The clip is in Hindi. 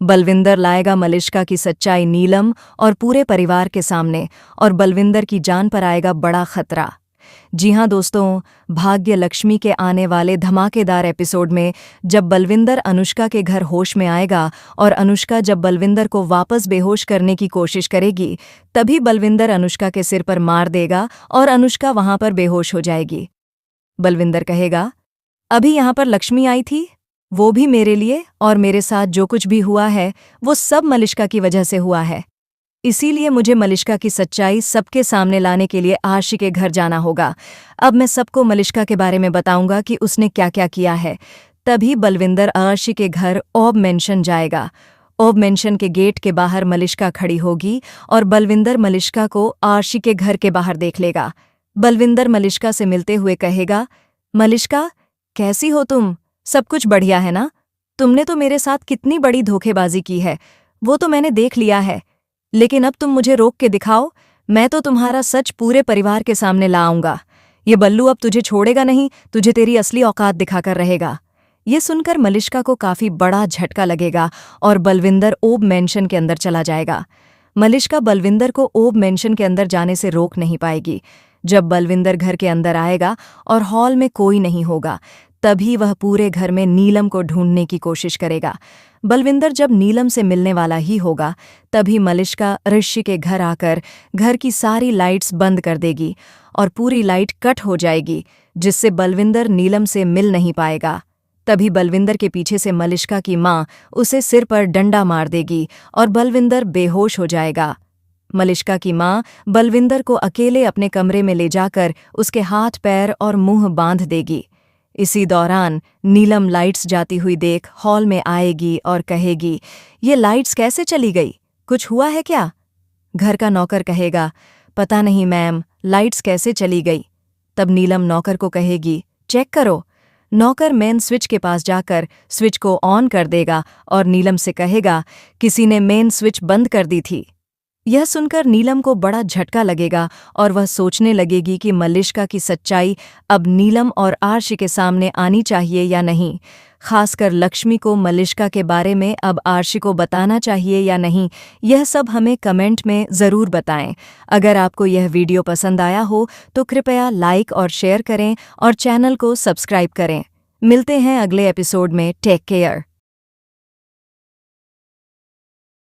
बलविंदर लाएगा मलिष्का की सच्चाई नीलम और पूरे परिवार के सामने, और बलविंदर की जान पर आएगा बड़ा खतरा। जी हाँ दोस्तों, भाग्य लक्ष्मी के आने वाले धमाकेदार एपिसोड में जब बलविंदर अनुष्का के घर होश में आएगा और अनुष्का जब बलविंदर को वापस बेहोश करने की कोशिश करेगी, तभी बलविंदर अनुष्का के सिर पर मार देगा और अनुष्का वहां पर बेहोश हो जाएगी। बलविंदर कहेगा, अभी यहाँ पर लक्ष्मी आई थी, वो भी मेरे लिए, और मेरे साथ जो कुछ भी हुआ है वो सब मलिष्का की वजह से हुआ है। इसीलिए मुझे मलिष्का की सच्चाई सबके सामने लाने के लिए आशी के घर जाना होगा। अब मैं सबको मलिष्का के बारे में बताऊंगा कि उसने क्या क्या किया है। तभी बलविंदर आशी के घर ओब मेंशन जाएगा। ओब मेंशन के गेट के बाहर मलिष्का खड़ी होगी और बलविंदर मलिष्का को आशी के घर के बाहर देख लेगा। बलविंदर मलिष्का से मिलते हुए कहेगा, मलिष्का कैसी हो तुम? सब कुछ बढ़िया है ना? तुमने तो मेरे साथ कितनी बड़ी धोखेबाजी की है, वो तो मैंने देख लिया है, लेकिन अब तुम मुझे रोक के दिखाओ, मैं तो तुम्हारा सच पूरे परिवार के सामने ला आऊंगा। ये बल्लू अब तुझे छोड़ेगा नहीं, तुझे तेरी असली औकात दिखाकर रहेगा। ये सुनकर मलिष्का को काफी बड़ा झटका लगेगा और बलविंदर ओब मेंशन के अंदर चला जाएगा। मलिष्का बलविंदर को ओब मेंशन के अंदर जाने से रोक नहीं पाएगी। जब बलविंदर घर के अंदर आएगा और हॉल में कोई नहीं होगा, तभी वह पूरे घर में नीलम को ढूंढने की कोशिश करेगा। बलविंदर जब नीलम से मिलने वाला ही होगा, तभी मलिष्का ऋषि के घर आकर घर की सारी लाइट्स बंद कर देगी और पूरी लाइट कट हो जाएगी, जिससे बलविंदर नीलम से मिल नहीं पाएगा। तभी बलविंदर के पीछे से मलिष्का की माँ उसे सिर पर डंडा मार देगी और बलविंदर बेहोश हो जाएगा। मलिष्का की माँ बलविंदर को अकेले अपने कमरे में ले जाकर उसके हाथ पैर और मुंह बांध देगी। इसी दौरान नीलम लाइट्स जाती हुई देख हॉल में आएगी और कहेगी, ये लाइट्स कैसे चली गई? कुछ हुआ है क्या? घर का नौकर कहेगा, पता नहीं मैम, लाइट्स कैसे चली गई? तब नीलम नौकर को कहेगी, चेक करो। नौकर मेन स्विच के पास जाकर स्विच को ऑन कर देगा और नीलम से कहेगा, किसी ने मेन स्विच बंद कर दी थी। यह सुनकर नीलम को बड़ा झटका लगेगा और वह सोचने लगेगी कि मलिष्का की सच्चाई अब नीलम और आर्शी के सामने आनी चाहिए या नहीं। खासकर लक्ष्मी को मलिष्का के बारे में अब आर्शी को बताना चाहिए या नहीं, यह सब हमें कमेंट में ज़रूर बताएं। अगर आपको यह वीडियो पसंद आया हो तो कृपया लाइक और शेयर करें और चैनल को सब्सक्राइब करें। मिलते हैं अगले एपिसोड में। Take care.